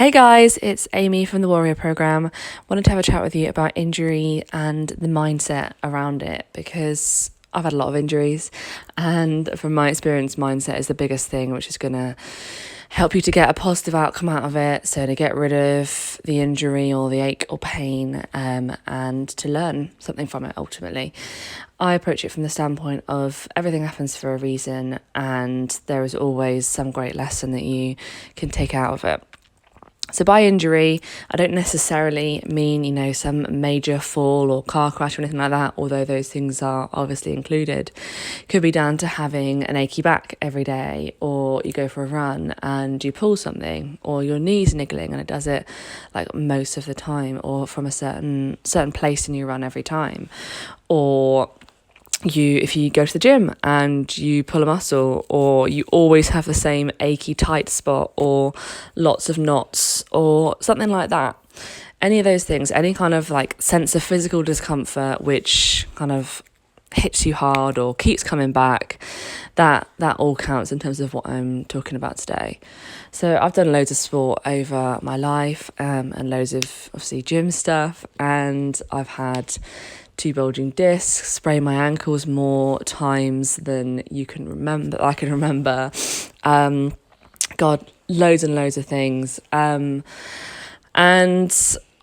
Hey guys, it's Amy from the Warrior Program. Wanted to have a chat with you about injury and the mindset around it because I've had a lot of injuries, and from my experience, mindset is the biggest thing, which is going to help you to get a positive outcome out of it. So to get rid of the injury or the ache or pain, and to learn something from it ultimately. I approach it from the standpoint of everything happens for a reason, and there is always some great lesson that you can take out of it. So by injury, I don't necessarily mean, some major fall or car crash or anything like that, although those things are obviously included. Could be down to having an achy back every day, or you go for a run and you pull something, or your knee's niggling and it does it like most of the time, or from a certain place in your run every time. Or if you go to the gym and you pull a muscle, or you always have the same achy tight spot or lots of knots or something like that. Any of those things, any kind of like sense of physical discomfort which kind of hits you hard or keeps coming back, that all counts in terms of what I'm talking about today. So I've done loads of sport over my life, and loads of obviously gym stuff, and I've had 2 bulging discs, sprained my ankles more times than I can remember. Loads and loads of things. And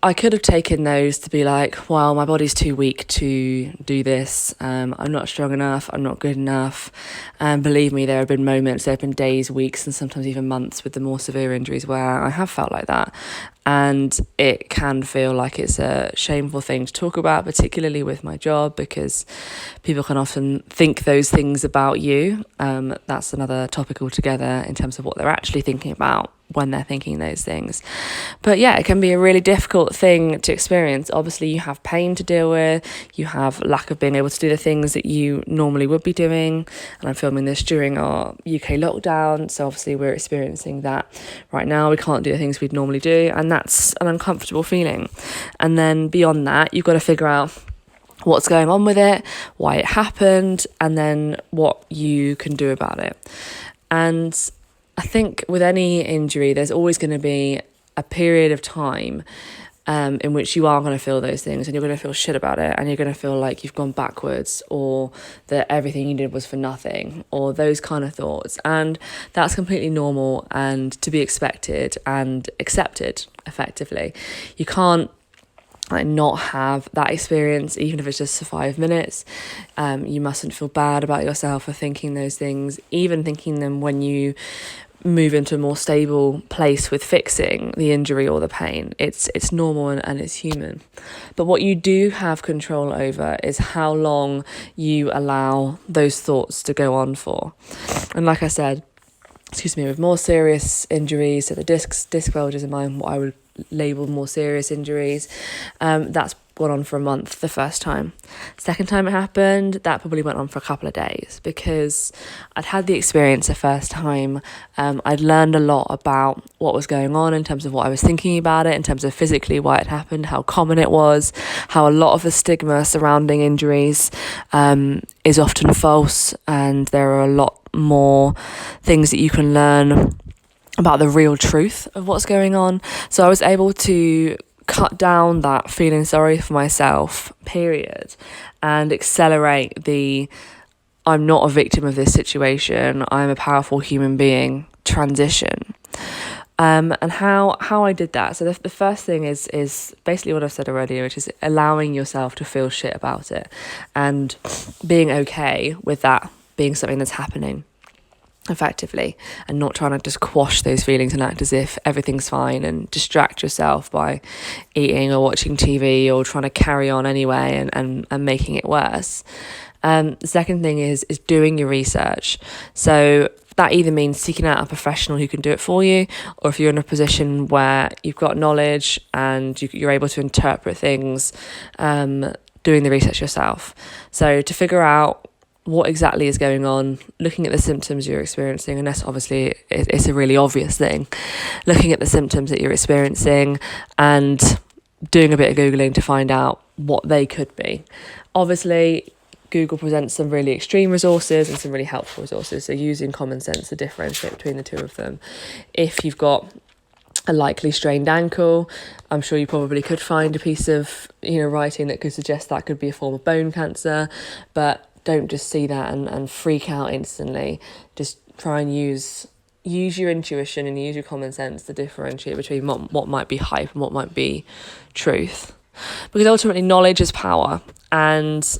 I could have taken those to be like, well, my body's too weak to do this. I'm not strong enough. I'm not good enough. And believe me, there have been days, weeks, and sometimes even months with the more severe injuries where I have felt like that. And it can feel like it's a shameful thing to talk about, particularly with my job, because people can often think those things about you. That's another topic altogether in terms of what they're actually thinking about when they're thinking those things. But yeah, it can be a really difficult thing to experience. Obviously, you have pain to deal with, you have lack of being able to do the things that you normally would be doing. And I'm filming this during our UK lockdown, so obviously we're experiencing that right now. We can't do the things we'd normally do, and that's an uncomfortable feeling. And then beyond that, you've got to figure out what's going on with it, why it happened, and then what you can do about it. And I think with any injury, there's always going to be a period of time in which you are going to feel those things, and you're going to feel shit about it, and you're going to feel like you've gone backwards, or that everything you did was for nothing, or those kind of thoughts. And that's completely normal and to be expected and accepted effectively. You can't not have that experience, even if it's just for 5 minutes. You mustn't feel bad about yourself for thinking those things, even thinking them when you move into a more stable place with fixing the injury or the pain. It's normal and it's human. But what you do have control over is how long you allow those thoughts to go on for. And like I said, with more serious injuries, so the disc bulges in mine, what I would label more serious injuries, that's gone on for a month the first time. Second time it happened, that probably went on for a couple of days, because I'd had the experience the first time. I'd learned a lot about what was going on in terms of what I was thinking about it, in terms of physically why it happened, how common it was, how a lot of the stigma surrounding injuries is often false, and there are a lot more things that you can learn about the real truth of what's going on. So I was able to cut down that feeling sorry for myself period, and accelerate the I'm not a victim of this situation, I'm a powerful human being transition. And how I did that. So the first thing is basically what I've said already, which is allowing yourself to feel shit about it, and being okay with that being something that's happening effectively, and not trying to just quash those feelings and act as if everything's fine and distract yourself by eating or watching TV or trying to carry on anyway and making it worse. The second thing is doing your research. So that either means seeking out a professional who can do it for you, or if you're in a position where you've got knowledge and you're able to interpret things, doing the research yourself. So to figure out what exactly is going on, looking at the symptoms you're experiencing, and that's obviously, it's a really obvious thing, looking at the symptoms that you're experiencing and doing a bit of Googling to find out what they could be. Obviously, Google presents some really extreme resources and some really helpful resources, so using common sense to differentiate between the two of them. If you've got a likely strained ankle. I'm sure you probably could find a piece of, writing that could suggest that could be a form of bone cancer, but don't just see that and freak out instantly. Just try and use your intuition and use your common sense to differentiate between what might be hype and what might be truth. Because ultimately knowledge is power, and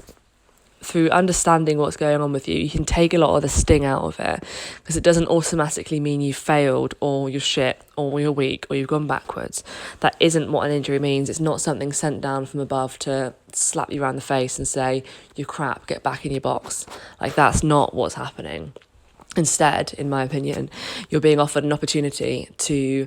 through understanding what's going on with you, you can take a lot of the sting out of it, because it doesn't automatically mean you've failed or you're shit or you're weak or you've gone backwards. That isn't what an injury means. It's not something sent down from above to slap you around the face and say, you're crap, get back in your box. Like, that's not what's happening. Instead, in my opinion, you're being offered an opportunity to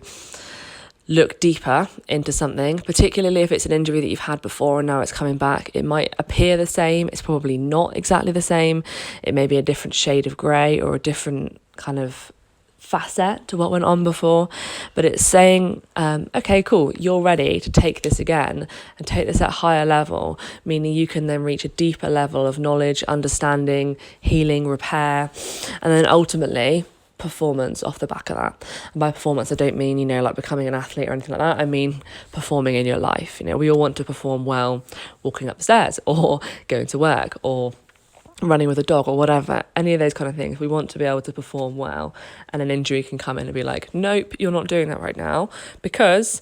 look deeper into something, particularly if it's an injury that you've had before and now it's coming back. It might appear the same. It's probably not exactly the same. It may be a different shade of grey or a different kind of facet to what went on before, but it's saying, okay, cool, you're ready to take this again and take this at a higher level, meaning you can then reach a deeper level of knowledge, understanding, healing, repair, and then ultimately performance off the back of that. And by performance, I don't mean, like becoming an athlete or anything like that. I mean performing in your life. We all want to perform well walking up the stairs or going to work or running with a dog or whatever, any of those kind of things. We want to be able to perform well, and an injury can come in and be like, nope, you're not doing that right now because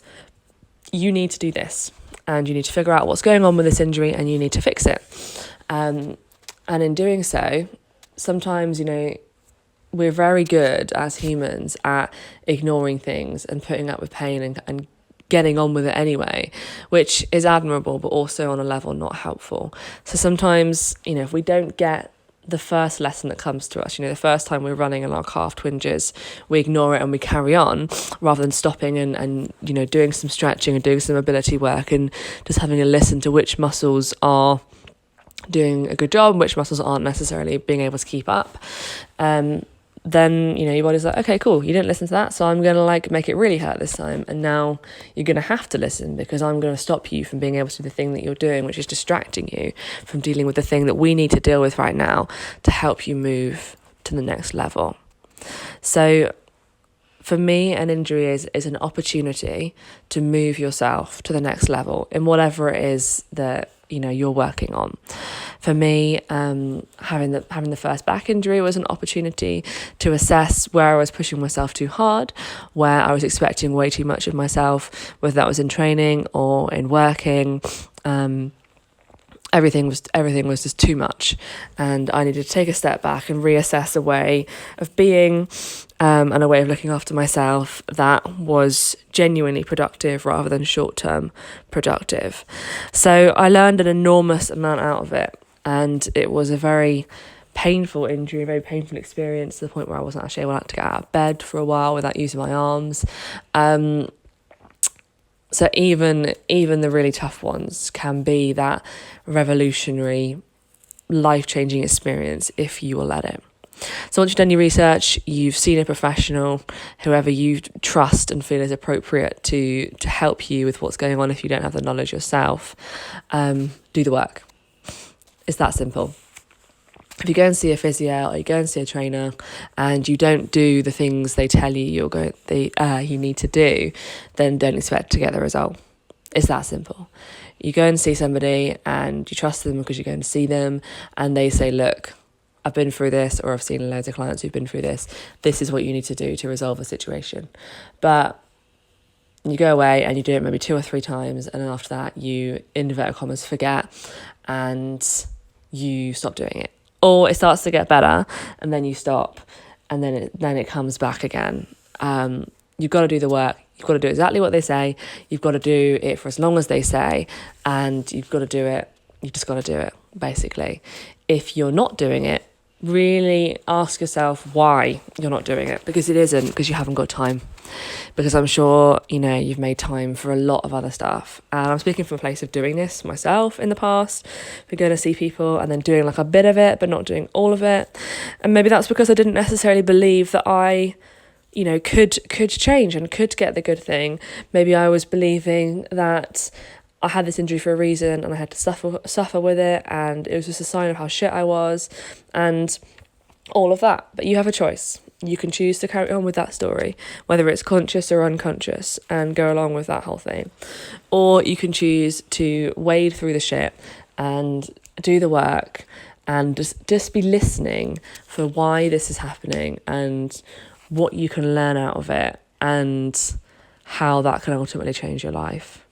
you need to do this and you need to figure out what's going on with this injury and you need to fix it. And in doing so, sometimes, we're very good as humans at ignoring things and putting up with pain and getting on with it anyway, which is admirable, but also on a level not helpful. So sometimes, if we don't get the first lesson that comes to us, the first time we're running and our calf twinges, we ignore it and we carry on rather than stopping and doing some stretching and doing some mobility work and just having a listen to which muscles are doing a good job and which muscles aren't necessarily being able to keep up. Then, your body's like, okay, cool, you didn't listen to that, so I'm going to make it really hurt this time. And now you're going to have to listen because I'm going to stop you from being able to do the thing that you're doing, which is distracting you from dealing with the thing that we need to deal with right now to help you move to the next level. So for me, an injury is an opportunity to move yourself to the next level in whatever it is that you're working on. For me, having the first back injury was an opportunity to assess where I was pushing myself too hard, where I was expecting way too much of myself, whether that was in training or in working. Everything was just too much, and I needed to take a step back and reassess a way of being and a way of looking after myself that was genuinely productive rather than short-term productive. So I learned an enormous amount out of it, and it was a very painful injury, a very painful experience to the point where I wasn't actually able to get out of bed for a while without using my arms. So even the really tough ones can be that revolutionary, life-changing experience if you will let it. So once you've done your research, you've seen a professional, whoever you trust and feel is appropriate to help you with what's going on if you don't have the knowledge yourself, do the work. It's that simple. If you go and see a physio or you go and see a trainer and you don't do the things they tell you you need to do, then don't expect to get the result. It's that simple. You go and see somebody and you trust them because you go and see them and they say, look, I've been through this, or I've seen loads of clients who've been through this. This is what you need to do to resolve a situation. But you go away and you do it maybe 2 or 3 times, and then after that you, in inverted commas, forget and you stop doing it. Or it starts to get better and then you stop and then it comes back again. You've got to do the work. You've got to do exactly what they say. You've got to do it for as long as they say, and you've got to do it. You've just got to do it, basically. If you're not doing it, really ask yourself why you're not doing it, because it isn't because you haven't got time. Because I'm sure, you've made time for a lot of other stuff. And I'm speaking from a place of doing this myself in the past, for going to see people and then doing a bit of it, but not doing all of it. And maybe that's because I didn't necessarily believe that I, could change and could get the good thing. Maybe I was believing that I had this injury for a reason and I had to suffer with it, and it was just a sign of how shit I was and all of that. But you have a choice. You can choose to carry on with that story, whether it's conscious or unconscious, and go along with that whole thing. Or you can choose to wade through the shit and do the work and just be listening for why this is happening and what you can learn out of it and how that can ultimately change your life.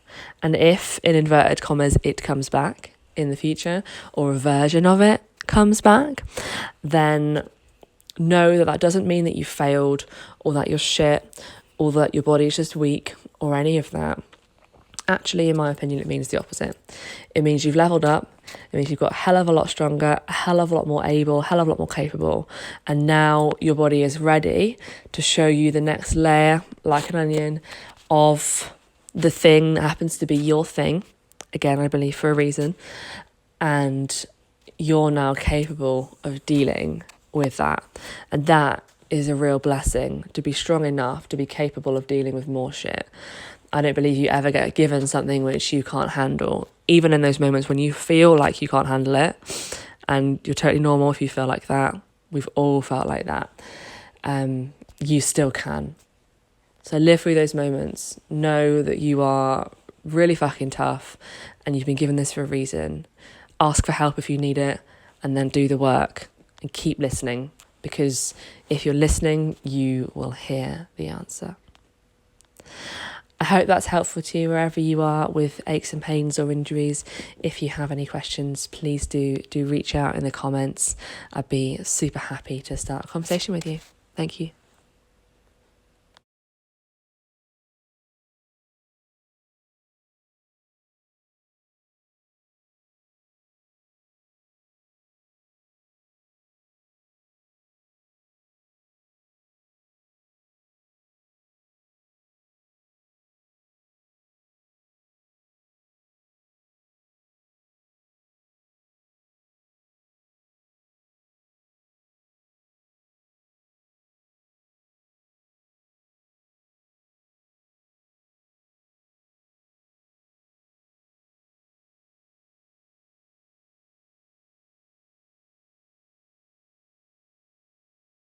And if, in inverted commas, it comes back in the future, or a version of it comes back, then know that doesn't mean that you failed or that you're shit or that your body's just weak or any of that. Actually, in my opinion, it means the opposite. It means you've leveled up. It means you've got a hell of a lot stronger, a hell of a lot more able, a hell of a lot more capable. And now your body is ready to show you the next layer, like an onion, of the thing that happens to be your thing. Again, I believe for a reason. And you're now capable of dealing with that. And that is a real blessing, to be strong enough to be capable of dealing with more shit. I don't believe you ever get given something which you can't handle, even in those moments when you feel like you can't handle it. And you're totally normal if you feel like that. We've all felt like that. You still can. So live through those moments. Know that you are really fucking tough and you've been given this for a reason. Ask for help if you need it, and then do the work and keep listening, because if you're listening, you will hear the answer. I hope that's helpful to you wherever you are with aches and pains or injuries. If you have any questions, please do reach out in the comments. I'd be super happy to start a conversation with you. Thank you.